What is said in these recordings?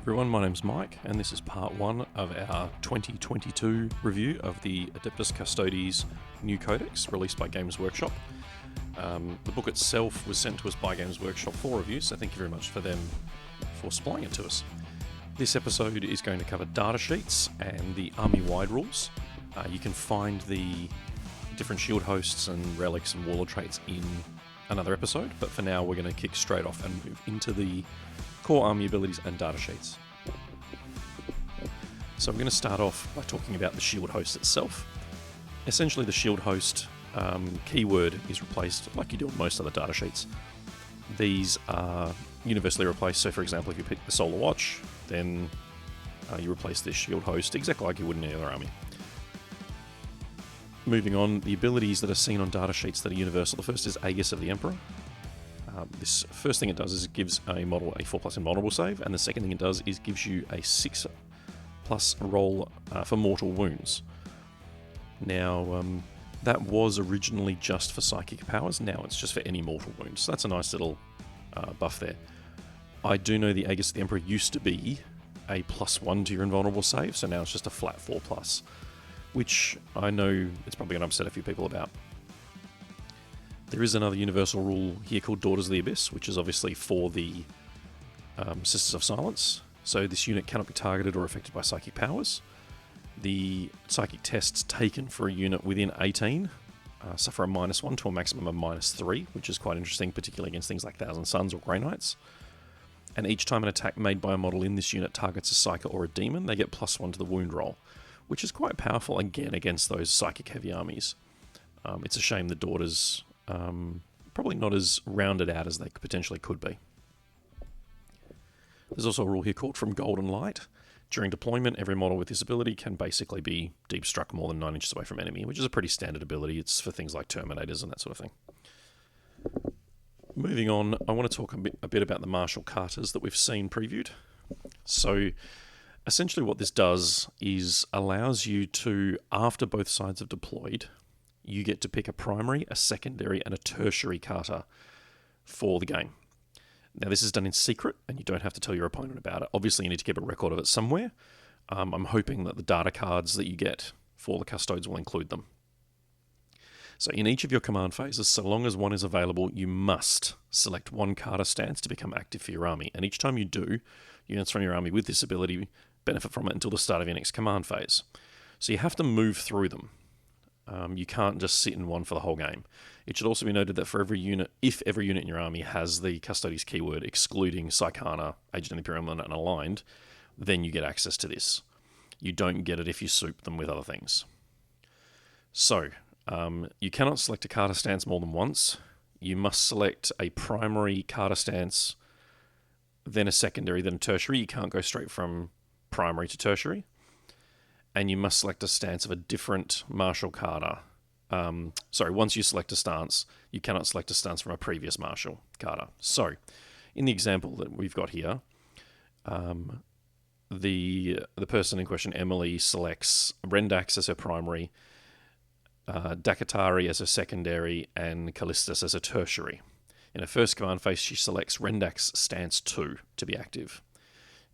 everyone, my name's Mike, and this is part 1 of our 2022 review of the Adeptus Custodes new Codex, released by Games Workshop. The book itself was sent to us by Games Workshop for review, so thank you very much for them for supplying it to us. This episode is going to cover data sheets and the army-wide rules. You can find the different shield hosts and relics and warlord traits in another episode, but for now we're going to kick straight off and move into the core army abilities and data sheets. So I'm going to start off by talking about the shield host itself. Essentially the shield host keyword is replaced like you do on most other data sheets. These are universally replaced, so for example if you pick the Solar Watch, then you replace this shield host exactly like you would in any other army. Moving on, the abilities that are seen on data sheets that are universal. The first is Aegis of the Emperor. This first thing it does is it gives a model a 4+ invulnerable save, and the second thing it does is gives you a 6+ roll for mortal wounds. Now, that was originally just for psychic powers, now it's just for any mortal wounds, so that's a nice little buff there. I do know the Aegis of the Emperor used to be a +1 to your invulnerable save, so now it's just a flat 4+, which I know it's probably going to upset a few people about. There is another universal rule here called Daughters of the Abyss, which is obviously for the Sisters of Silence. So this unit cannot be targeted or affected by psychic powers. The psychic tests taken for a unit within 18 suffer a -1 to a maximum of -3, which is quite interesting, particularly against things like Thousand Suns or Grey Knights. And each time an attack made by a model in this unit targets a Psyker or a Demon, they get +1 to the wound roll, which is quite powerful, again, against those psychic-heavy armies. It's a shame the Daughters probably not as rounded out as they potentially could be. There's also a rule here called From Golden Light. During deployment, every model with this ability can basically be deep struck more than 9 inches away from enemy, which is a pretty standard ability. It's for things like Terminators and that sort of thing. Moving on, I want to talk a bit about the martial katas that we've seen previewed. So essentially what this does is allows you to, after both sides have deployed, you get to pick a primary, a secondary, and a tertiary kata for the game. Now this is done in secret, and you don't have to tell your opponent about it. Obviously you need to keep a record of it somewhere. I'm hoping that the data cards that you get for the Custodes will include them. So in each of your command phases, so long as one is available, you must select one kata stance to become active for your army. And each time you do, units from your army with this ability benefit from it until the start of your next command phase. So you have to move through them. You can't just sit in one for the whole game. It should also be noted that for every unit, if every unit in your army has the Custodes keyword, excluding Psykana, Agent of the Imperial Element, and Aligned, then you get access to this. You don't get it if you soup them with other things. So, you cannot select a kata stance more than once. You must select a primary kata stance, then a secondary, then a tertiary. You can't go straight from primary to tertiary. And you must select a stance of a different martial kata. Once you select a stance, you cannot select a stance from a previous martial kata. So, in the example that we've got here, the person in question, Emily, selects Rendax as her primary, Dakatari as a secondary, and Callistus as a tertiary. In her first command phase, she selects Rendax stance 2 to be active.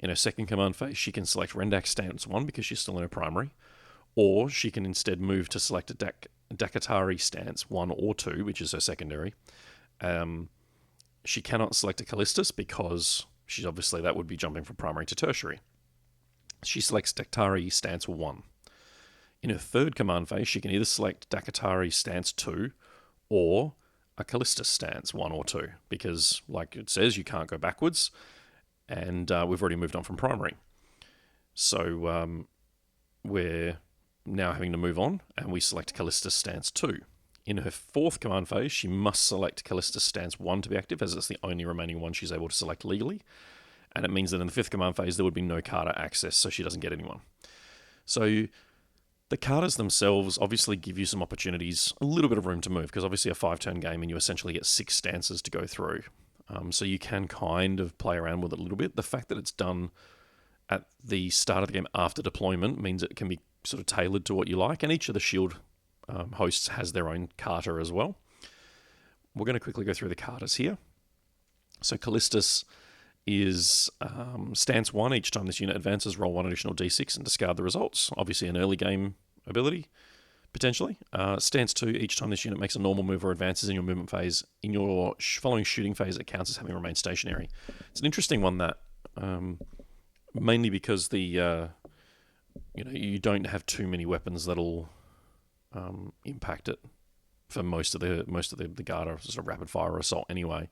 In her second command phase, she can select Rendax stance 1 because she's still in her primary, or she can instead move to select a Dakatari stance 1 or 2, which is her secondary. She cannot select a Callistus because she's obviously that would be jumping from primary to tertiary. She selects Dakatari stance 1. In her third command phase, she can either select Dakatari stance 2 or a Callistus stance 1 or 2, because, like it says, you can't go backwards. And we've already moved on from primary. So we're now having to move on, and we select Callistus stance 2. In her fourth command phase, she must select Callistus stance 1 to be active, as it's the only remaining one she's able to select legally. And it means that in the fifth command phase, there would be no kata access, so she doesn't get anyone. So the katas themselves obviously give you some opportunities, a little bit of room to move, because obviously a 5-turn game, and you essentially get 6 stances to go through. So you can kind of play around with it a little bit. The fact that it's done at the start of the game after deployment means it can be sort of tailored to what you like, and each of the shield hosts has their own kata as well. We're going to quickly go through the katas here. So Callistus is stance 1. Each time this unit advances, roll 1 additional d6 and discard the results. Obviously an early game ability, potentially. Stance 2. Each time this unit makes a normal move or advances in your movement phase, in your following shooting phase, it counts as having remained stationary. It's an interesting one, that mainly because the you don't have too many weapons that'll impact it for most of the guard or sort of rapid fire or assault anyway.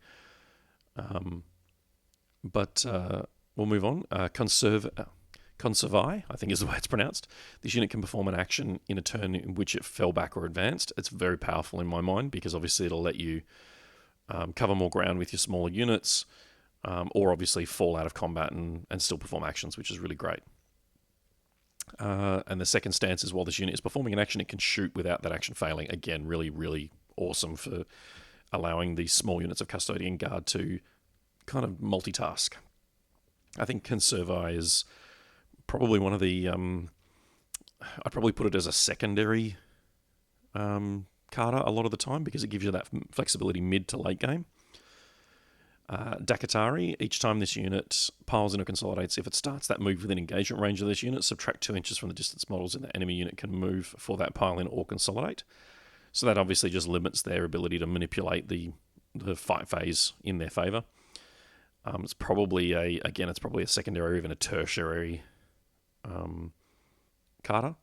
But we'll move on. Conservi, I think is the way it's pronounced. This unit can perform an action in a turn in which it fell back or advanced. It's very powerful in my mind because obviously it'll let you cover more ground with your smaller units, or obviously fall out of combat and still perform actions, which is really great. And the second stance is, while this unit is performing an action, it can shoot without that action failing. Again, really, really awesome for allowing these small units of Custodian Guard to kind of multitask. I think Conservi is probably one of the... I'd probably put it as a secondary Carter a lot of the time because it gives you that flexibility mid to late game. Dakatari, each time this unit piles in or consolidates, if it starts that move within engagement range of this unit, subtract 2 inches from the distance models in the enemy unit can move for that pile in or consolidate. So that obviously just limits their ability to manipulate the fight phase in their favour. It's probably a secondary or even a tertiary Carter.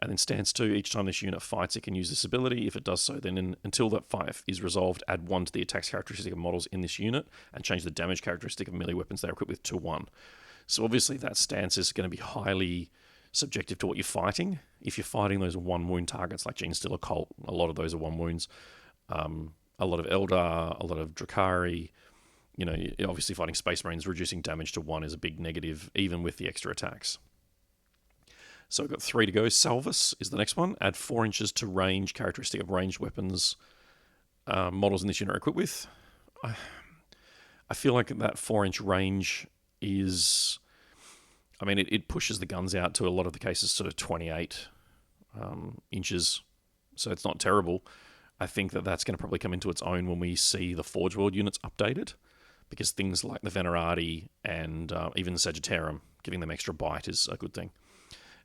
And then stance 2, each time this unit fights, it can use this ability. If it does so, then until that fight is resolved, add 1 to the attacks characteristic of models in this unit and change the damage characteristic of melee weapons they are equipped with to 1. So obviously that stance is going to be highly subjective to what you're fighting. If you're fighting those 1 wound targets like Gene Stealer Cult, a lot of those are 1 wounds. A lot of Eldar, a lot of Drakari. You're obviously fighting Space Marines, reducing damage to 1 is a big negative, even with the extra attacks. So we've got 3 to go. Salvus is the next one. Add 4 inches to range characteristic of ranged weapons models in this unit are equipped with. I feel like that 4-inch range is... it pushes the guns out to a lot of the cases sort of 28 inches. So it's not terrible. I think that's going to probably come into its own when we see the Forge World units updated, because things like the Venerati and even the Sagittarium, giving them extra bite is a good thing.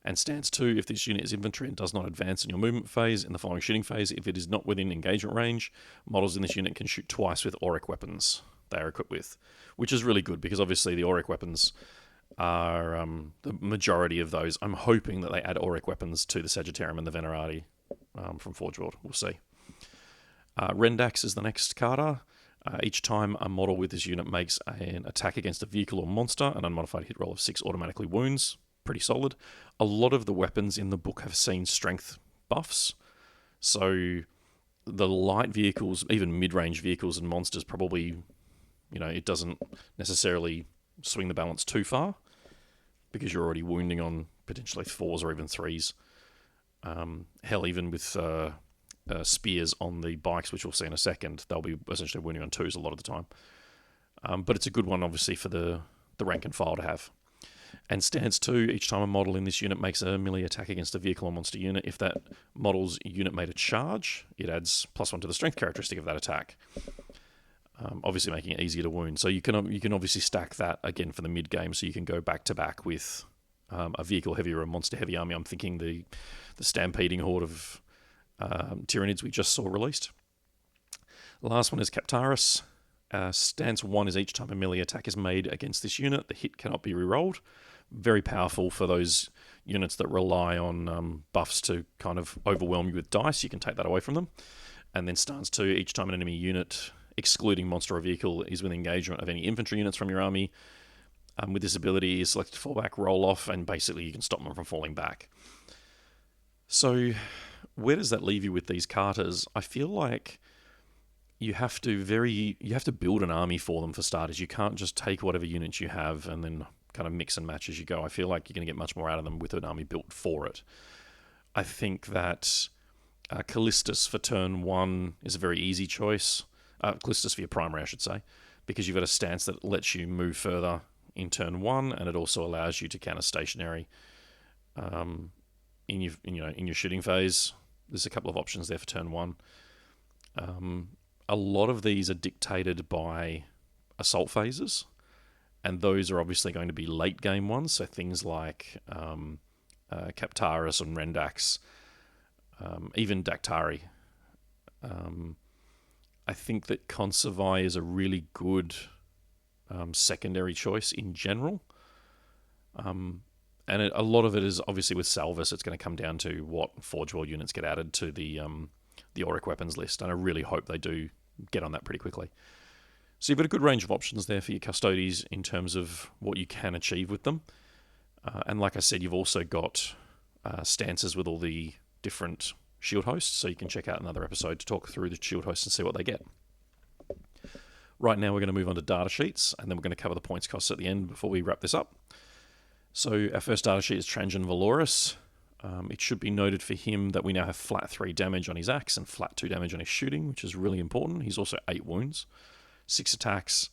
And stance 2, if this unit is infantry and does not advance in your movement phase, in the following shooting phase, if it is not within engagement range, models in this unit can shoot twice with auric weapons they are equipped with, which is really good because obviously the auric weapons are the majority of those. I'm hoping that they add auric weapons to the Sagittarium and the Venerati from Forge World. We'll see. Rendax is the next Carter. Each time a model with this unit makes an attack against a vehicle or monster, an unmodified hit roll of 6 automatically wounds. Pretty solid. A lot of the weapons in the book have seen strength buffs. So the light vehicles, even mid-range vehicles and monsters, probably, it doesn't necessarily swing the balance too far because you're already wounding on potentially 4s or even 3s. Hell, even with spears on the bikes, which we'll see in a second, they'll be essentially wounding on 2s a lot of the time. But it's a good one, obviously, for the rank and file to have. And stance 2, each time a model in this unit makes a melee attack against a vehicle or monster unit, if that model's unit made a charge, it adds +1 to the strength characteristic of that attack. Obviously making it easier to wound. So you can obviously stack that again for the mid-game, so you can go back-to-back with a vehicle heavy or a monster heavy army. I'm thinking the stampeding horde of Tyranids we just saw released. The last one is Captaris. Stance 1 is each time a melee attack is made against this unit, the hit cannot be rerolled. Very powerful for those units that rely on buffs to kind of overwhelm you with dice. You can take that away from them. And then stance 2, each time an enemy unit, excluding monster or vehicle, is within engagement of any infantry units from your army, with this ability is selected to fall back, roll off, and basically you can stop them from falling back. So where does that leave you with these Carters? I feel like you have to build an army for them for starters. You can't just take whatever units you have and then kind of mix and match as you go. I feel like you're going to get much more out of them with an army built for it. I think that Callistus for turn 1 is a very easy choice. Callistus for your primary, I should say, because you've got a stance that lets you move further in turn 1, and it also allows you to counter stationary in your shooting phase. There's a couple of options there for turn 1. A lot of these are dictated by assault phases, and those are obviously going to be late game ones, so things like Captaris and Rendax, even Dactari. I think that Conservi is a really good secondary choice in general. And a lot of it is obviously with Salvus, it's going to come down to what Forge World units get added to the Auric weapons list, and I really hope they do get on that pretty quickly. So you've got a good range of options there for your Custodes in terms of what you can achieve with them. And like I said, you've also got stances with all the different shield hosts, so you can check out another episode to talk through the shield hosts and see what they get. Right now we're going to move on to data sheets, and then we're going to cover the points costs at the end before we wrap this up. So our first data sheet is Trajann Valoris. It should be noted for him that we now have flat 3 damage on his axe and flat 2 damage on his shooting, which is really important. He's also 8 wounds, 6 attacks.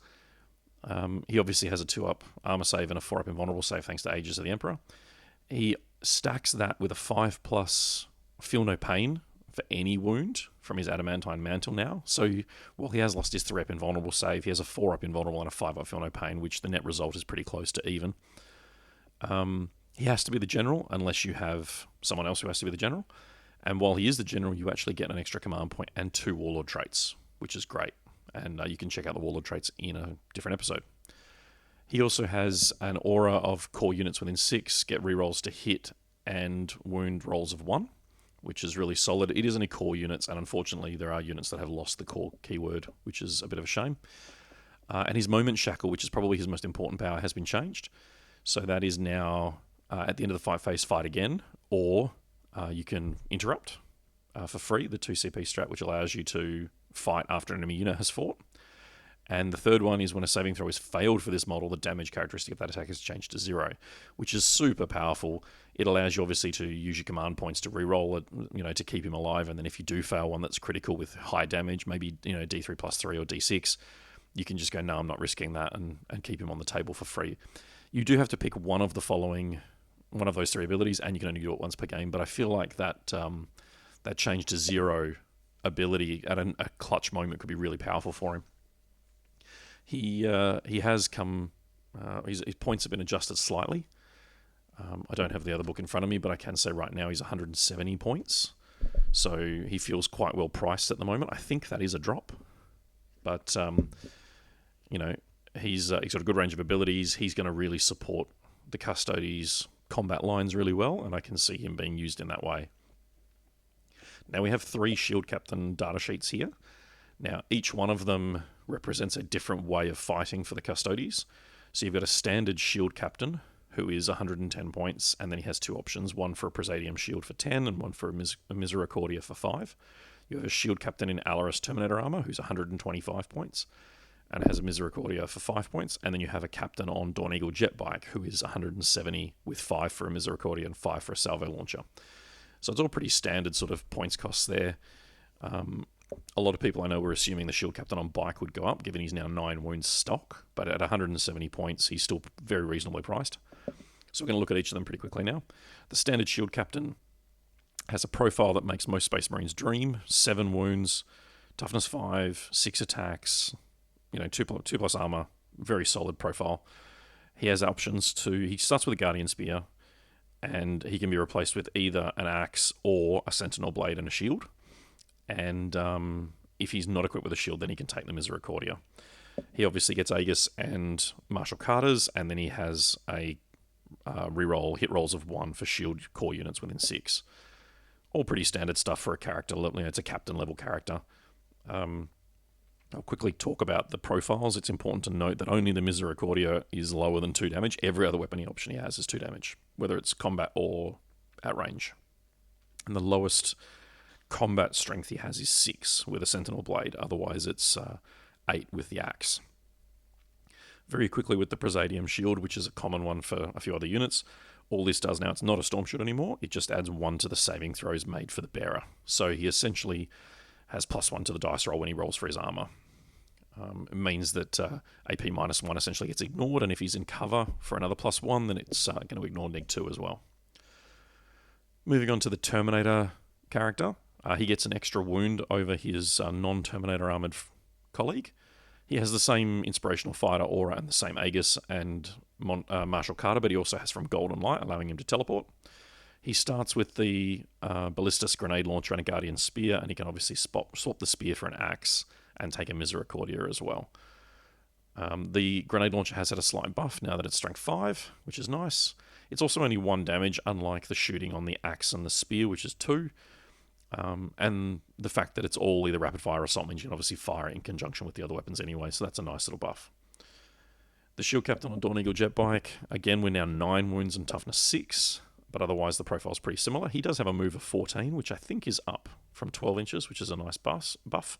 He obviously has a 2-up armor save and a 4-up invulnerable save thanks to Aegis of the Emperor. He stacks that with a 5+ Feel No Pain for any wound from his Adamantine Mantle now. So while he has lost his 3-up invulnerable save, he has a 4-up invulnerable and a 5-up Feel No Pain, which the net result is pretty close to even. He has to be the general unless you have someone else who has to be the general. And while he is the general, you actually get an extra command point and 2 warlord traits, which is great. And you can check out the warlord traits in a different episode. He also has an aura of core units within 6, get rerolls to hit and wound rolls of 1, which is really solid. It isn't a core units, and unfortunately there are units that have lost the core keyword, which is a bit of a shame. And his moment shackle, which is probably his most important power, has been changed. So that is now, at the end of the fight phase, fight again, or you can interrupt for free, the 2 CP strat, which allows you to fight after an enemy unit has fought. And the third one is when a saving throw is failed for this model, the damage characteristic of that attack is changed to 0, which is super powerful. It allows you obviously to use your command points to reroll it, to keep him alive. And then if you do fail one that's critical with high damage, maybe D3+3 or D6, you can just go, no, I'm not risking that, and keep him on the table for free. You do have to pick one of those 3 abilities, and you can only do it once per game. But I feel like that change to 0 ability at a clutch moment could be really powerful for him. He has come. His points have been adjusted slightly. I don't have the other book in front of me, but I can say right now he's 170 points. So he feels quite well priced at the moment. I think that is a drop, but he's got a good range of abilities. He's going to really support the Custodes combat lines really well, and I can see him being used in that way. Now we have 3 Shield Captain data sheets here. Now each one of them represents a different way of fighting for the Custodes. So you've got a standard Shield Captain who is 110 points, and then he has 2 options, one for a Presidium Shield for 10 and one for a Misericordia for 5. You have a Shield Captain in Alaris Terminator Armor who's 125 points and has a Misericordia for 5 points, and then you have a Captain on Dawn Eagle Jetbike who is 170 with 5 for a Misericordia and 5 for a Salvo Launcher. So it's all pretty standard sort of points costs there. A lot of people I know were assuming the Shield Captain on Bike would go up, given he's now 9 wounds stock, but at 170 points, he's still very reasonably priced. So we're going to look at each of them pretty quickly now. The standard Shield Captain has a profile that makes most Space Marines dream: 7 wounds, toughness 5, 6 attacks, 2+ armor, very solid profile. He has options he starts with a Guardian Spear, and he can be replaced with either an axe or a Sentinel Blade and a shield. And if he's not equipped with a shield, then he can take the Misericordia. He obviously gets Aegis and Martial Carters, and then he has a reroll hit rolls of 1 for shield core units within 6. All pretty standard stuff for a character. It's a captain level character. I'll quickly talk about the profiles. It's important to note that only the Misericordia is lower than 2 damage. Every other weapon option he has is 2 damage, whether it's combat or at range. And the lowest combat strength he has is 6 with a Sentinel Blade. Otherwise, it's 8 with the axe. Very quickly with the Presidium Shield, which is a common one for a few other units. All this does now, it's not a Storm Shield anymore. It just adds 1 to the saving throws made for the bearer. So he essentially has +1 to the dice roll when he rolls for his armor. It means that AP -1 essentially gets ignored, and if he's in cover for another +1, then it's going to ignore -2 as well. Moving on to the Terminator character. He gets an extra wound over his non-Terminator armored colleague. He has the same Inspirational Fighter aura and the same Aegis and Martial Carter, but he also has from Golden Light, allowing him to teleport. He starts with the Ballistus Grenade Launcher and a Guardian Spear, and he can obviously swap the Spear for an Axe and take a Misericordia as well. The Grenade Launcher has had a slight buff now that it's Strength 5, which is nice. It's also only 1 damage, unlike the shooting on the Axe and the Spear, which is 2. And the fact that it's all either Rapid Fire or Assault means you can obviously fire it in conjunction with the other weapons anyway, so that's a nice little buff. The Shield Captain on Dawn Eagle Jet Bike, again, we're now 9 wounds and toughness 6, but otherwise the profile's pretty similar. He does have a move of 14, which I think is up from 12 inches, which is a nice buff.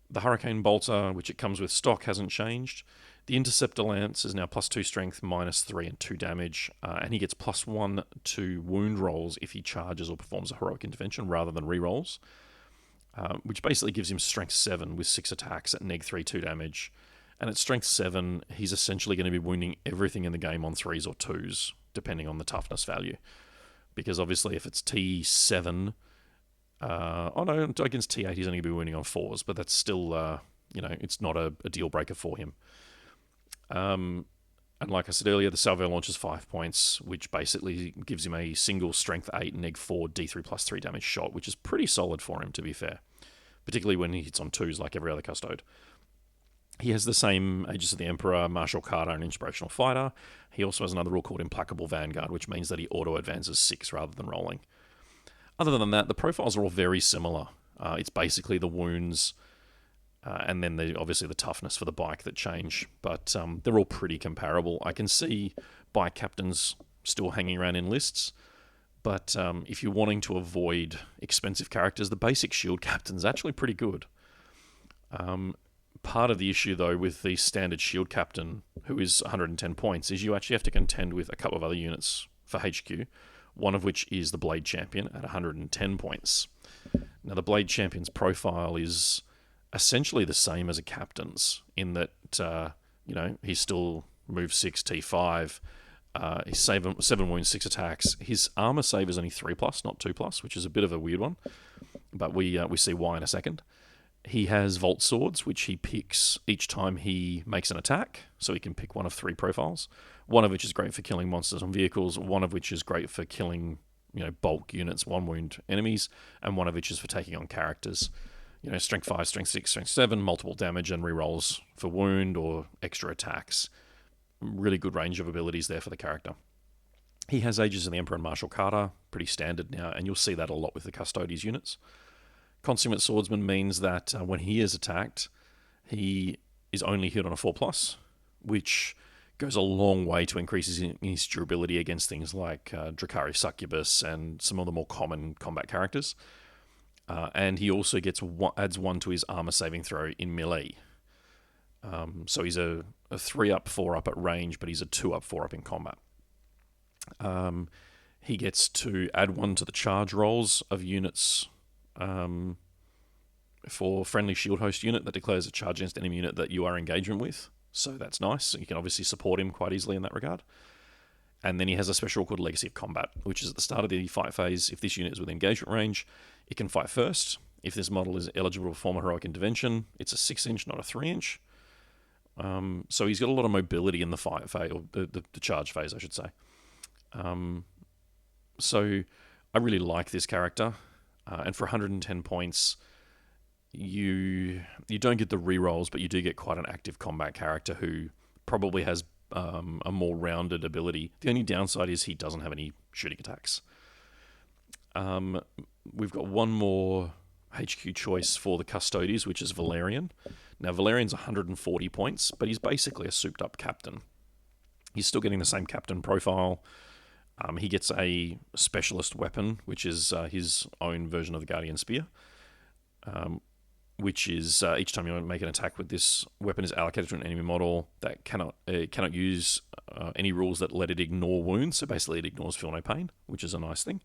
The Hurricane Bolter, which it comes with stock, hasn't changed. The Interceptor Lance is now +2 strength, -3 and 2 damage, and he gets +1 to wound rolls if he charges or performs a heroic intervention rather than rerolls, which basically gives him strength 7 with 6 attacks at -3, 2 damage. And at strength 7, he's essentially going to be wounding everything in the game on 3s or 2s, depending on the toughness value. Because obviously if it's T7... against T8 he's only going to be wounding on 4s, but that's still, it's not a deal breaker for him. And like I said earlier, the Salvo launches 5 points, which basically gives him a single strength 8 -4 D3 +3 damage shot, which is pretty solid for him, to be fair. Particularly when he hits on 2s like every other Custode. He has the same Aegis of the Emperor, Martial Carter, and Inspirational Fighter. He also has another rule called Implacable Vanguard, which means that he auto-advances 6 rather than rolling. Other than that, the profiles are all very similar. It's basically the wounds and then obviously the toughness for the bike that change. But they're all pretty comparable. I can see bike captains still hanging around in lists. But if you're wanting to avoid expensive characters, the basic shield captain's actually pretty good. Part of the issue, though, with the standard shield captain, who is 110 points, is you actually have to contend with a couple of other units for HQ, one of which is the Blade Champion at 110 points. Now, the Blade Champion's profile is essentially the same as a captain's, in that, he's still move 6, T5, he's 7 wounds, 6 attacks. His armor save is only 3+, not 2+, which is a bit of a weird one, but we see why in a second. He has Vault Swords, which he picks each time he makes an attack, so he can pick one of 3 profiles, one of which is great for killing monsters on vehicles, one of which is great for killing bulk units, 1 wound enemies, and one of which is for taking on characters. Strength 5, Strength 6, Strength 7, multiple damage and rerolls for wound or extra attacks. Really good range of abilities there for the character. He has Aegis of the Emperor and Martial Carter, pretty standard now, and you'll see that a lot with the Custodes units. Consummate Swordsman means that when he is attacked, he is only hit on a 4+, which goes a long way to increasing his durability against things like Dracari Succubus and some of the more common combat characters. And he also adds 1 to his armor saving throw in melee. So he's a 3-up, 4-up at range, but he's a 2-up, 4-up in combat. He gets to add 1 to the charge rolls of units for friendly shield host unit that declares a charge against enemy unit that you are engagement with. So that's nice. You can obviously support him quite easily in that regard. And then he has a special called Legacy of Combat, which is at the start of the fight phase. If this unit is within engagement range, it can fight first. If this model is eligible to perform a heroic intervention, it's a 6-inch, not a 3-inch. So he's got a lot of mobility in the fight phase, or the charge phase, I should say. So I really like this character. And for 110 points, you don't get the rerolls, but you do get quite an active combat character who probably has a more rounded ability. The only downside is he doesn't have any shooting attacks. We've got one more HQ choice for the Custodes, which is Valerian. Now, Valerian's 140 points, but he's basically a souped-up captain. He's still getting the same captain profile. He gets a specialist weapon, which is his own version of the Guardian Spear, which is each time you make an attack with this weapon is allocated to an enemy model that cannot use any rules that let it ignore wounds. So basically it ignores feel no pain, which is a nice thing.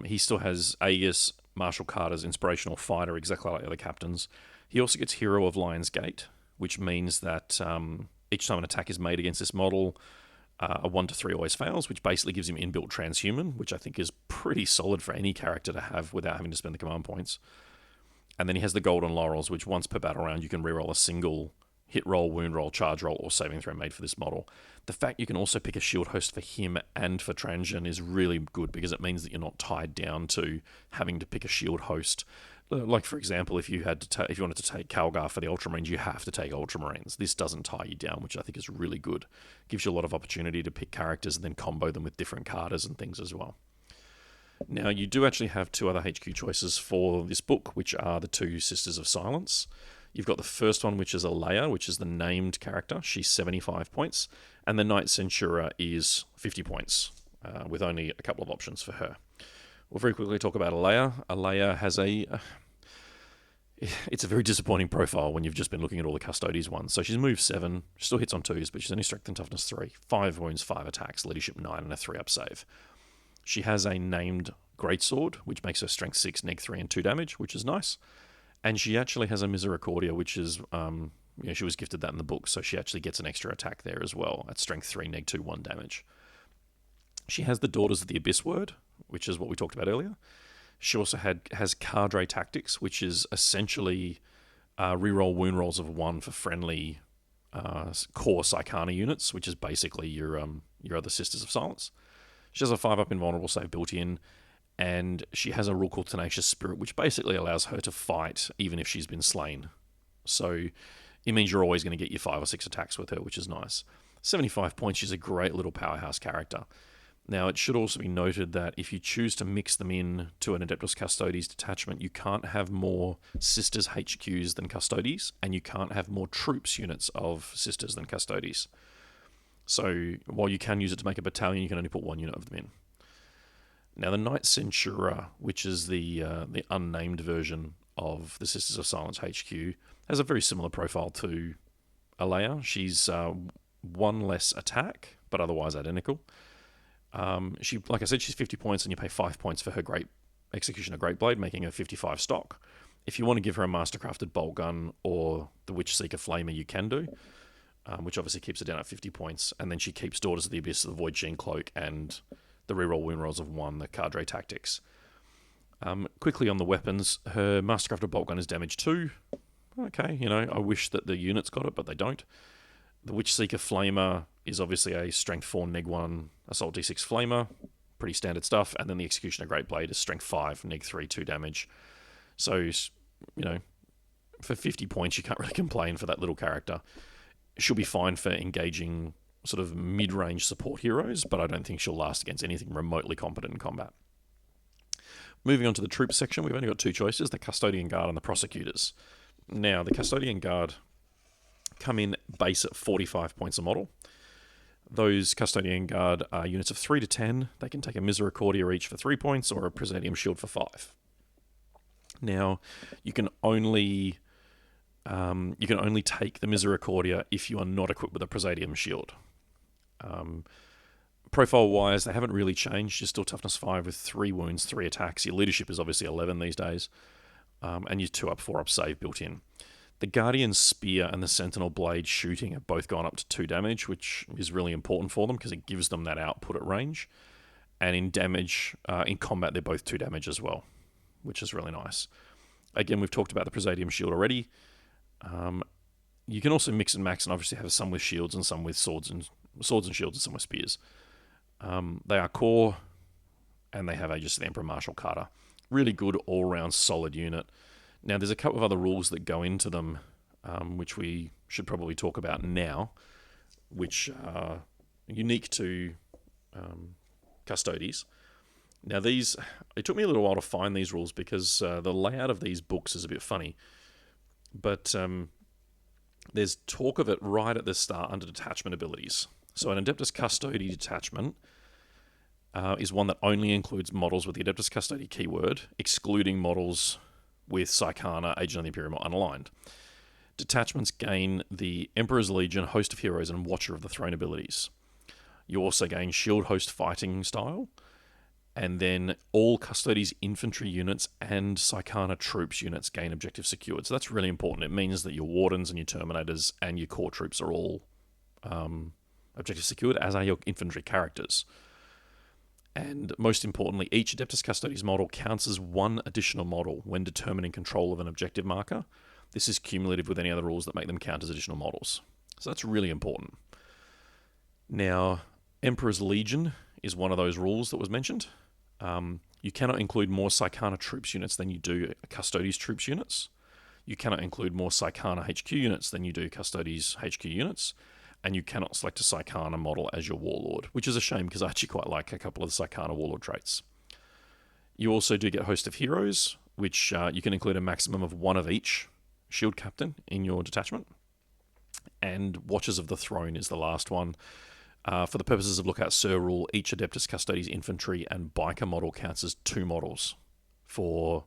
He still has Aegis, Martial Carter's Inspirational Fighter, exactly like the other captains. He also gets Hero of Lion's Gate, which means that each time an attack is made against this model, a 1 to 3 always fails, which basically gives him inbuilt transhuman, which I think is pretty solid for any character to have without having to spend the command points. And then he has the Golden Laurels, which once per battle round you can reroll a single hit roll, wound roll, charge roll, or saving throw made for this model. The fact you can also pick a shield host for him and for Trajann is really good because it means that you're not tied down to having to pick a shield host. Like, for example, if you wanted to take Calgar for the Ultramarines, you have to take Ultramarines. This doesn't tie you down, which I think is really good. Gives you a lot of opportunity to pick characters and then combo them with different cartas and things as well. Now, you do actually have two other HQ choices for this book, which are the two Sisters of Silence. You've got the first one, which is Alea, which is the named character. She's 75 points. And the Knight Centura is 50 points, with only a couple of options for her. We'll very quickly talk about Alea. Alea has it's a very disappointing profile when you've just been looking at all the Custodes ones. So she's moved 7, she still hits on 2s, but she's only Strength and Toughness 3, 5 wounds, 5 attacks, Leadership 9, and a 3-up save. She has a named Greatsword, which makes her Strength 6, Neg 3, and 2 damage, which is nice. And she actually has a Misericordia, which is, she was gifted that in the book, so she actually gets an extra attack there as well, at Strength 3, Neg 2, 1 damage. She has the Daughters of the Abyss word, which is what we talked about earlier. She also has Cadre Tactics, which is essentially reroll wound rolls of 1 for friendly core Psychana units, which is basically your other Sisters of Silence. She has a 5-up invulnerable save built in, and she has a rule called Tenacious Spirit, which basically allows her to fight even if she's been slain. So it means you're always going to get your 5 or 6 attacks with her, which is nice. 75 points, she's a great little powerhouse character. Now, it should also be noted that if you choose to mix them in to an Adeptus Custodes detachment, you can't have more Sisters HQs than Custodes, and you can't have more troops units of Sisters than Custodes. So while you can use it to make a battalion, you can only put 1 unit of them in. Now, the Knight Centura, which is the unnamed version of the Sisters of Silence HQ, has a very similar profile to Alea. She's 1 less attack, but otherwise identical. Like I said, she's 50 points, and you pay 5 points for her Great Executioner Greatblade, making her 55 stock. If you want to give her a Mastercrafted Bolt Gun or the Witch Seeker Flamer, you can do, which obviously keeps her down at 50 points. And then she keeps Daughters of the Abyss, the Void Sheen Cloak, and the reroll wound rolls of 1, the Cadre Tactics. Quickly on the weapons, her Mastercrafted Bolt Gun is damage 2. Okay, I wish that the units got it, but they don't. The Witch Seeker Flamer is obviously a Strength 4, Neg 1, Assault D6 Flamer. Pretty standard stuff. And then the Executioner Greatblade is Strength 5, Neg 3, 2 damage. So, for 50 points, you can't really complain for that little character. She'll be fine for engaging sort of mid-range support heroes, but I don't think she'll last against anything remotely competent in combat. Moving on to the troops section, we've only got 2 choices, the Custodian Guard and the Prosecutors. Now, the Custodian Guard come in base at 45 points a model. Those Custodian Guard are units of 3 to 10. They can take a Misericordia each for 3 points or a Presidium Shield for 5. Now, you can only take the Misericordia if you are not equipped with a Presidium Shield. Profile-wise, they haven't really changed. You're still Toughness 5 with 3 wounds, 3 attacks. Your Leadership is obviously 11 these days. And your 2-up, 4-up save built in. The Guardian Spear and the Sentinel Blade shooting have both gone up to 2 damage, which is really important for them because it gives them that output at range. And in damage, in combat, they're both 2 damage as well, which is really nice. Again, we've talked about the Presidium Shield already. You can also mix and max and obviously have some with shields and some with swords and shields and some with spears. They are core, and they have Aegis of the Emperor Martial Carter. Really good all-round solid unit. Now, there's a couple of other rules that go into them, which we should probably talk about now, which are unique to Custodes. Now, it took me a little while to find these rules because the layout of these books is a bit funny. But there's talk of it right at the start under detachment abilities. So an Adeptus Custodi detachment is one that only includes models with the Adeptus Custodi keyword, excluding models with Psychana, Agent of the Imperium, or Unaligned. Detachments gain the Emperor's Legion, Host of Heroes, and Watcher of the Throne abilities. You also gain Shield Host Fighting Style, and then all Custodes infantry units and Psychana troops units gain objective secured. So that's really important. It means that your Wardens and your Terminators and your core troops are all objective secured, as are your infantry characters. And most importantly, each Adeptus Custodes model counts as one additional model when determining control of an objective marker. This is cumulative with any other rules that make them count as additional models. So that's really important. Now, Emperor's Legion is one of those rules that was mentioned. You cannot include more Psychana troops units than you do Custodes troops units. You cannot include more Psychana HQ units than you do Custodes HQ units. And you cannot select a Psychana model as your Warlord, which is a shame because I actually quite like a couple of the Psychana Warlord traits. You also do get Host of Heroes, which you can include a maximum of one of each Shield Captain in your detachment. And Watchers of the Throne is the last one. For the purposes of Lookout Sir rule, each Adeptus Custodes infantry and biker model counts as 2 models for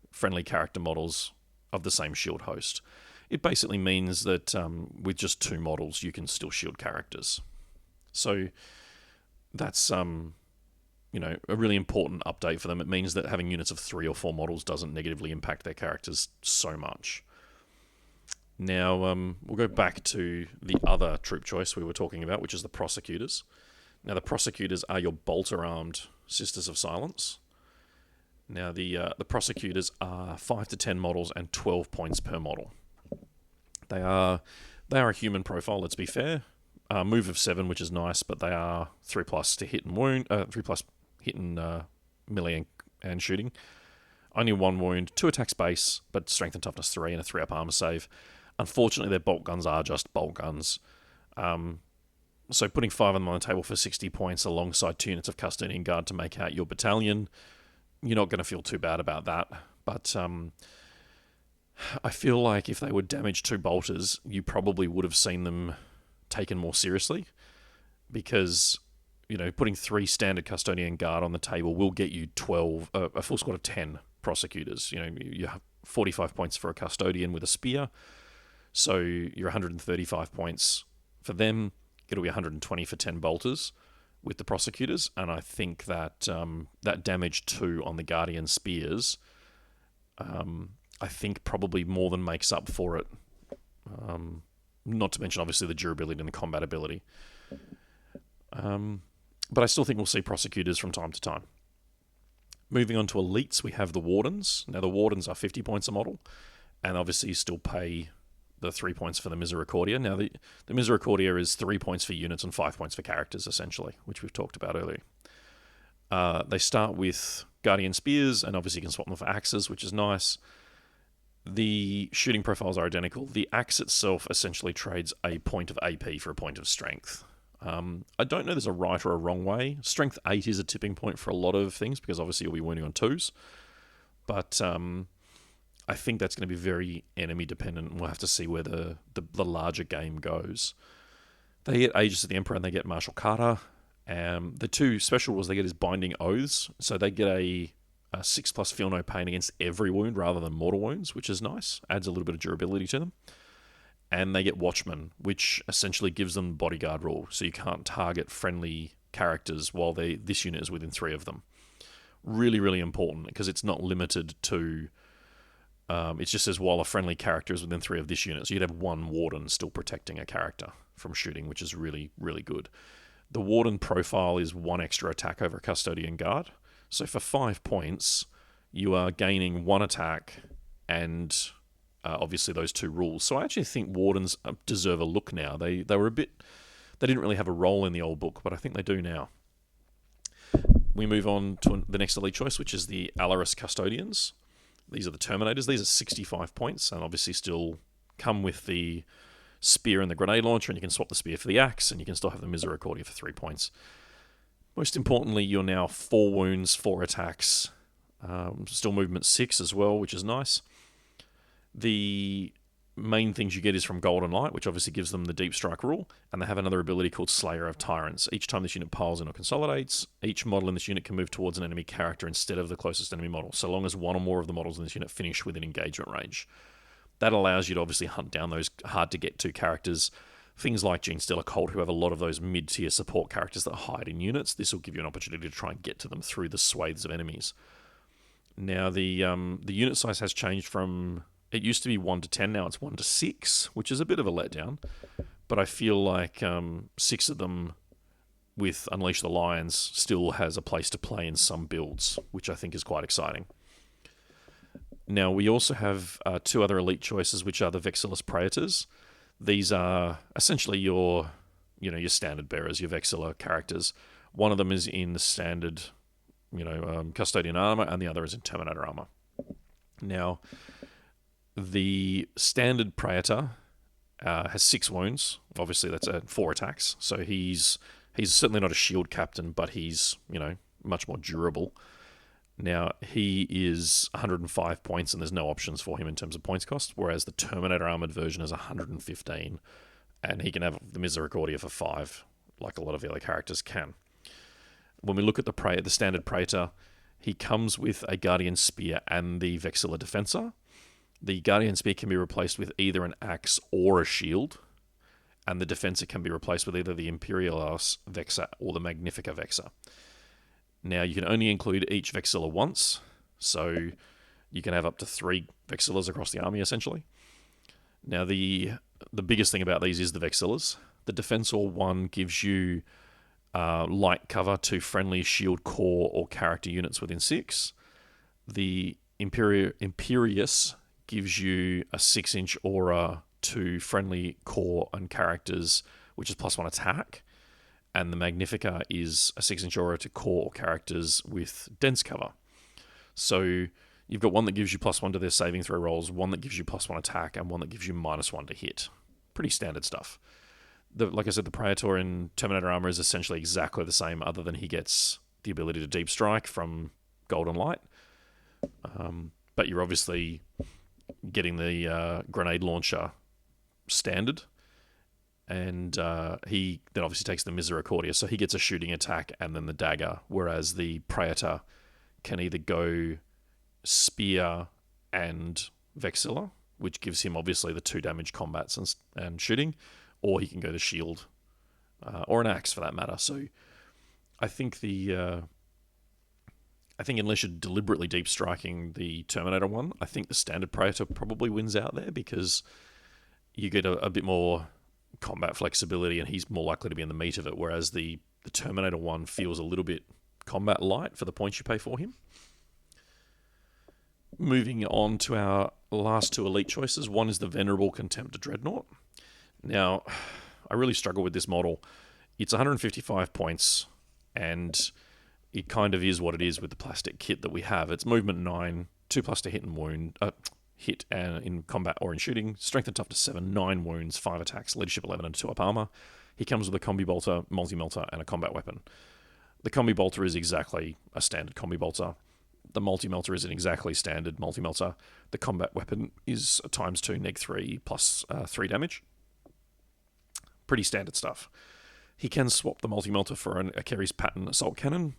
friendly character models of the same shield host. It basically means that with just 2 models, you can still shield characters. So that's a really important update for them. It means that having units of 3 or 4 models doesn't negatively impact their characters so much. Now, we'll go back to the other troop choice we were talking about, which is the Prosecutors. Now, the Prosecutors are your bolter-armed Sisters of Silence. Now, the Prosecutors are 5 to 10 models and 12 points per model. They are a human profile, let's be fair. Move of 7, which is nice, but they are 3+ to hit and wound, 3+ hit and melee and shooting. Only 1 wound, 2 attacks base, but strength and toughness 3 and a 3-up armor save. Unfortunately, their bolt guns are just bolt guns. So putting 5 of them on the table for 60 points alongside 2 units of Custodian Guard to make out your battalion, you're not going to feel too bad about that. But I feel like if they were damaged 2 bolters, you probably would have seen them taken more seriously, because putting 3 standard Custodian Guard on the table will get you 12, a full squad of 10 Prosecutors. You have 45 points for a Custodian with a spear, so you're 135 points for them. It'll be 120 for 10 bolters with the Prosecutors, and I think that that damage 2 on the Guardian Spears, I think probably more than makes up for it. Not to mention, obviously, the durability and the combat ability. But I still think we'll see Prosecutors from time to time. Moving on to Elites, we have the Wardens. Now, the Wardens are 50 points a model, and obviously you still pay the 3 points for the Misericordia. Now, the Misericordia is 3 points for units and 5 points for characters, essentially, which we've talked about earlier. They start with Guardian Spears, and obviously you can swap them for axes, which is nice. The shooting profiles are identical. The axe itself essentially trades a point of AP for a point of strength. I don't know there's a right or a wrong way. Strength 8 is a tipping point for a lot of things, because obviously you'll be wounding on 2s. But I think that's going to be very enemy dependent, and we'll have to see where the larger game goes. They get Aegis of the Emperor and they get Martial Kata. The 2 special rules they get is Binding Oaths, so they get a 6+ feel no pain against every wound rather than mortal wounds, which is nice. Adds a little bit of durability to them. And they get Watchman, which essentially gives them bodyguard rule, so you can't target friendly characters while this unit is within 3 of them. Really, really important, because it's not limited to... it just says while a friendly character is within 3 of this unit, so you'd have 1 Warden still protecting a character from shooting, which is really, really good. The Warden profile is 1 extra attack over a Custodian Guard. So for 5 points, you are gaining 1 attack and obviously those 2 rules. So I actually think Wardens deserve a look now. They were a bit... They didn't really have a role in the old book, but I think they do now. We move on to the next elite choice, which is the Alaris Custodians. These are the Terminators. These are 65 points, and obviously still come with the spear and the grenade launcher, and you can swap the spear for the axe, and you can still have the Misericordia for 3 points. Most importantly, you're now 4 wounds, 4 attacks, still movement 6 as well, which is nice. The main things you get is from Golden Light, which obviously gives them the Deep Strike rule, and they have another ability called Slayer of Tyrants. Each time this unit piles in or consolidates, each model in this unit can move towards an enemy character instead of the closest enemy model, so long as 1 or more of the models in this unit finish within engagement range. That allows you to obviously hunt down those hard-to-get-to characters, things like Genestealer Cult, who have a lot of those mid-tier support characters that hide in units. This will give you an opportunity to try and get to them through the swathes of enemies. Now, the unit size has changed from... It used to be 1 to 10, now it's 1 to 6, which is a bit of a letdown. But I feel like 6 of them with Unleash the Lions still has a place to play in some builds, which I think is quite exciting. Now, we also have two other elite choices, which are the Vexillus Praetors. These are essentially your standard bearers, your Vexilla characters. One of them is in the standard, Custodian armor, and the other is in Terminator armor. Now, the standard Praetor has 6 wounds. Obviously, that's 4 attacks. So he's certainly not a shield captain, but he's, much more durable. Now, he is 105 points, and there's no options for him in terms of points cost, whereas the Terminator armored version is 115, and he can have the Misericordia for 5, like a lot of the other characters can. When we look at the standard Praetor, he comes with a Guardian Spear and the Vexilla Defensor. The Guardian Spear can be replaced with either an axe or a shield, and the Defensor can be replaced with either the Imperialis Vexa or the Magnifica Vexa. Now, you can only include each Vexilla once, so you can have up to 3 Vexillas across the army, essentially. Now, the biggest thing about these is the Vexillas. The Defensor one gives you light cover to friendly shield core or character units within 6. The Imperius gives you a 6-inch aura to friendly core and characters, which is +1 attack. And the Magnifica is a 6-inch aura to core or characters with dense cover. So you've got one that gives you +1 to their saving throw rolls, one that gives you +1 attack, and one that gives you -1 to hit. Pretty standard stuff. Like I said, the Praetor in Terminator armor is essentially exactly the same, other than he gets the ability to deep strike from Golden Light. But you're obviously getting the grenade launcher standard. And he then obviously takes the Misericordia, so he gets a shooting attack and then the dagger, whereas the Praetor can either go Spear and Vexilla, which gives him obviously the 2 damage combats and shooting, or he can go the shield, or an axe for that matter. So I think unless you're deliberately deep striking the Terminator one, I think the standard Praetor probably wins out there, because you get a bit more combat flexibility and he's more likely to be in the meat of it, whereas the Terminator one feels a little bit combat light for the points you pay for him. Moving on to our last 2 elite choices. One is the Venerable Contemptor Dreadnought. Now, I really struggle with this model. It's 155 points, and it kind of is what it is with the plastic kit that we have. It's movement 9, 2+ to hit and wound, hit and in combat or in shooting, strength and toughness 7, 9 wounds, 5 attacks, leadership 11, and 2 up armor. He comes with a combi bolter, multi-melter, and a combat weapon. The combi bolter is exactly a standard combi bolter. The multi-melter is an exactly standard multi-melter. The combat weapon is a ×2 -3 plus 3 damage. Pretty standard stuff. He can swap the multi-melter for a Achilles Pattern assault cannon,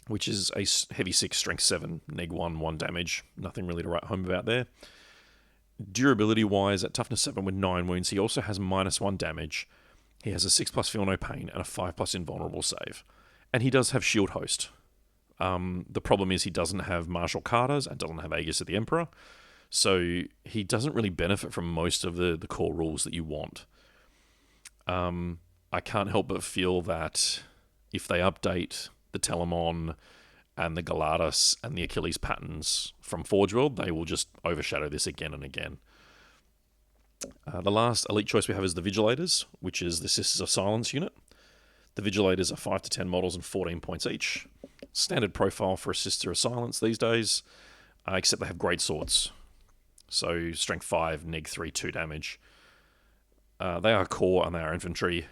which is a heavy 6, strength 7, -1, 1 damage. Nothing really to write home about there. Durability-wise, at toughness 7 with 9 wounds, he also has -1 damage. He has a 6+ feel no pain and a 5+ invulnerable save. And he does have shield host. The problem is he doesn't have martial katas and doesn't have Aegis of the Emperor. So he doesn't really benefit from most of the core rules that you want. I can't help but feel that if they update the Telemon and the Galatas and the Achilles Patterns from Forge World, they will just overshadow this again and again. The last elite choice we have is the Vigilators, which is the Sisters of Silence unit. The Vigilators are 5 to 10 models and 14 points each. Standard profile for a Sister of Silence these days, except they have great swords. So strength 5, -3, 2 damage. They are core and they are infantry.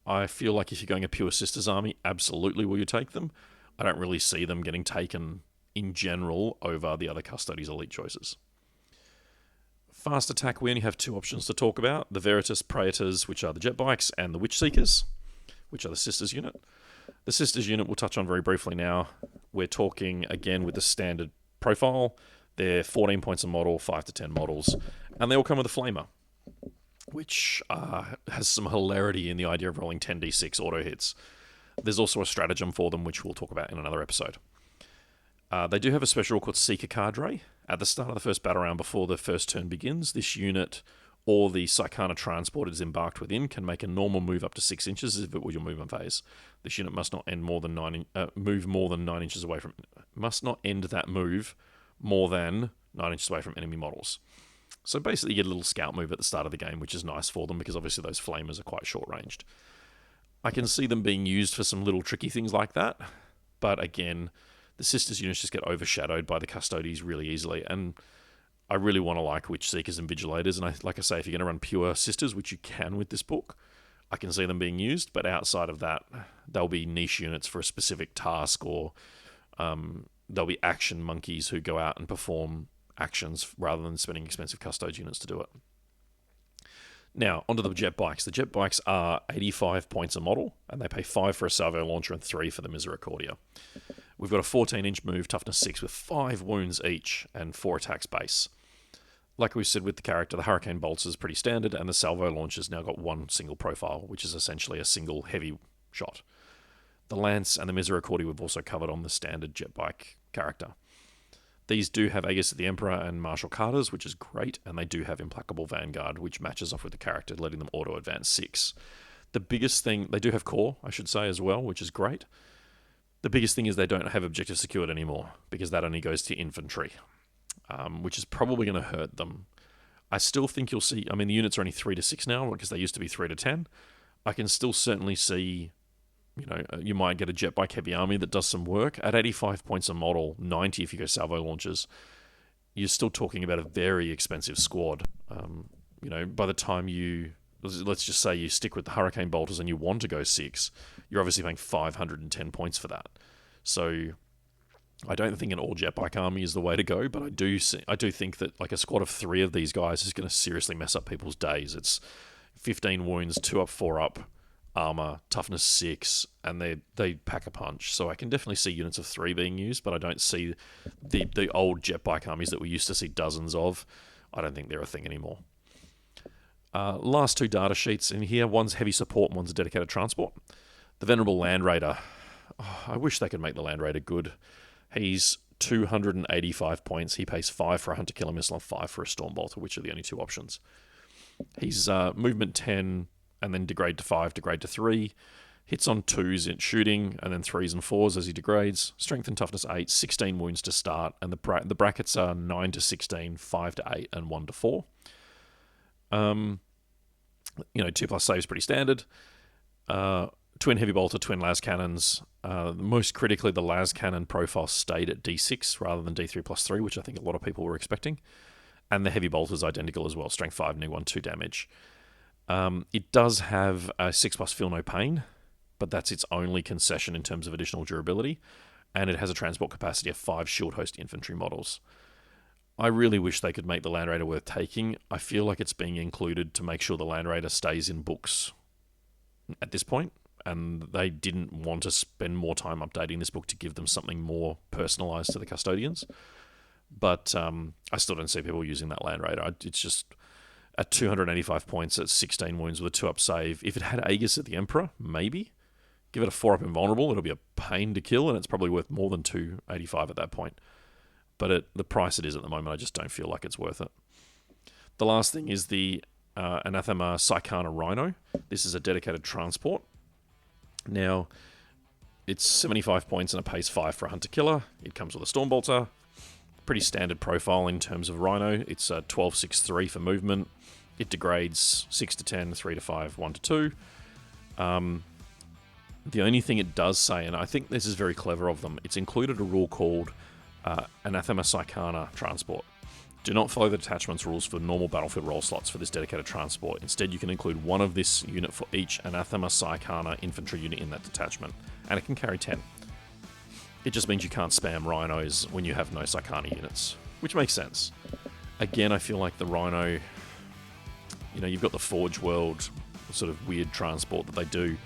I feel like if you're going a pure Sisters army, absolutely will you take them. I don't really see them getting taken in general over the other Custodes elite choices. Fast attack, we only have 2 options to talk about. The Veritas Praetors, which are the jet bikes, and the Witch Seekers, which are the Sisters unit. The Sisters unit we'll touch on very briefly now. We're talking again with the standard profile. They're 14 points a model, 5 to 10 models, and they all come with a Flamer, which has some hilarity in the idea of rolling 10d6 auto hits. There's also a stratagem for them, which we'll talk about in another episode. They do have a special called Seeker Cadre. At the start of the first battle round, before the first turn begins, this unit or the Psychana transport it is embarked within can make a normal move up to 6 inches if it was your movement phase. This unit must not end move more than 9 inches away from... Must not end that move more than 9 inches away from enemy models. So basically you get a little scout move at the start of the game, which is nice for them because obviously those flamers are quite short-ranged. I can see them being used for some little tricky things like that, but again, the Sisters units just get overshadowed by the Custodes really easily, and I really want to like Witch Seekers and Vigilators, and like I say, if you're going to run pure Sisters, which you can with this book, I can see them being used, but outside of that, they'll be niche units for a specific task, or they'll be action monkeys who go out and perform actions rather than spending expensive Custodes units to do it. Now, onto the jet bikes. The jet bikes are 85 points a model, and they pay 5 for a salvo launcher and 3 for the Misericordia. We've got a 14-inch move, toughness 6, with 5 wounds each and 4 attacks base. Like we said with the character, the Hurricane Bolts is pretty standard, and the salvo launcher's now got one single profile, which is essentially a single heavy shot. The Lance and the Misericordia we've also covered on the standard jet bike character. These do have Aegis of the Emperor and Martial Carters, which is great, and they do have Implacable Vanguard, which matches off with the character, letting them auto-advance 6. The biggest thing... They do have Core, I should say, as well, which is great. The biggest thing is they don't have Objective Secured anymore, because that only goes to infantry, which is probably going to hurt them. I still think you'll see... I mean, the units are only 3 to 6 now, because they used to be 3 to 10. I can still certainly see... you might get a jet bike heavy army that does some work. At 85 points a model, 90 if you go salvo launchers, you're still talking about a very expensive squad. By the time you... Let's just say you stick with the Hurricane Bolters and you want to go 6, you're obviously paying 510 points for that. So I don't think an all jet bike army is the way to go, but I do think that like a squad of 3 of these guys is going to seriously mess up people's days. It's 15 wounds, 2 up, 4 up, armor, toughness 6, and they pack a punch. So I can definitely see units of 3 being used, but I don't see the old jet bike armies that we used to see dozens of. I don't think they're a thing anymore. Last 2 data sheets in here. One's heavy support and one's a dedicated transport. The Venerable Land Raider. Oh, I wish they could make the Land Raider good. He's 285 points. He pays 5 for a Hunter Killer Missile and 5 for a Storm Bolter, which are the only 2 options. He's movement 10 and then degrade to 5, degrade to 3. Hits on 2s in shooting and then 3s and 4s as he degrades. Strength and toughness 8, 16 wounds to start, and the brackets are 9 to 16, 5 to 8, and 1 to 4. 2+ saves pretty standard. Twin heavy bolter, twin las cannons. Most critically, the las cannon profile stayed at D6 rather than D3+3, which I think a lot of people were expecting. And the heavy bolt is identical as well, strength 5, neg 2 damage. It does have a 6+ feel no pain, but that's its only concession in terms of additional durability. And it has a transport capacity of 5 shield host infantry models. I really wish they could make the Land Raider worth taking. I feel like it's being included to make sure the Land Raider stays in books at this point, and they didn't want to spend more time updating this book to give them something more personalised to the Custodians. But I still don't see people using that Land Raider. It's just at 285 points at 16 wounds with a 2-up save. If it had Aegis of the Emperor, maybe. Give it a 4-up invulnerable, it'll be a pain to kill, and it's probably worth more than 285 at that point. But at the price it is at the moment, I just don't feel like it's worth it. The last thing is the Anathema Psychana Rhino. This is a dedicated transport. Now, it's 75 points and it pays 5 for a Hunter Killer. It comes with a Storm Bolter. Pretty standard profile in terms of Rhino. It's 12, 6, 3 for movement. It degrades 6 to 10, 3 to 5, 1 to 2. The only thing it does say, and I think this is very clever of them, it's included a rule called Anathema Psychana Transport. Do not follow the detachment's rules for normal battlefield roll slots for this dedicated transport. Instead, you can include one of this unit for each Anathema Psychana infantry unit in that detachment, and it can carry 10. It just means you can't spam Rhinos when you have no Psychana units, which makes sense. Again, I feel like the Rhino, you've got the Forge World sort of weird transport that they do.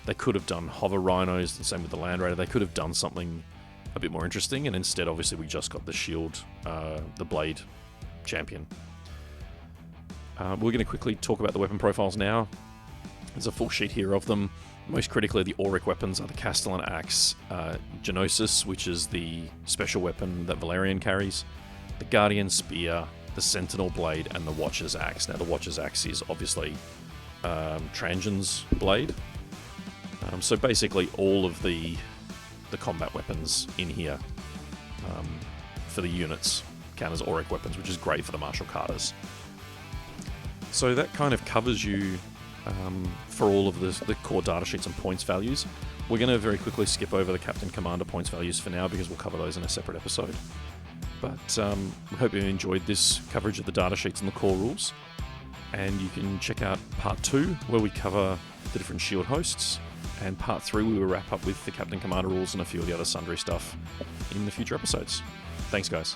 They could have done hover Rhinos, the same with the Land Raider. They could have done something a bit more interesting, and instead obviously we just got the shield, the blade champion. We're going to quickly talk about the weapon profiles now. There's a full sheet here of them. Most critically, the Auric weapons are the Castellan Axe, Genosis, which is the special weapon that Valerian carries, the Guardian Spear, the the Sentinel blade, and the Watcher's axe. Now, the Watcher's axe is obviously Trajann's blade. So basically, all of the combat weapons in here for the units count as auric weapons, which is great for the martial carters. So that kind of covers you for all of the core data sheets and points values. We're going to very quickly skip over the Captain Commander points values for now, because we'll cover those in a separate episode. But we hope you enjoyed this coverage of the data sheets and the core rules. And you can check out part 2, where we cover the different shield hosts. And part 3, we will wrap up with the Captain Commander rules and a few of the other sundry stuff in the future episodes. Thanks, guys.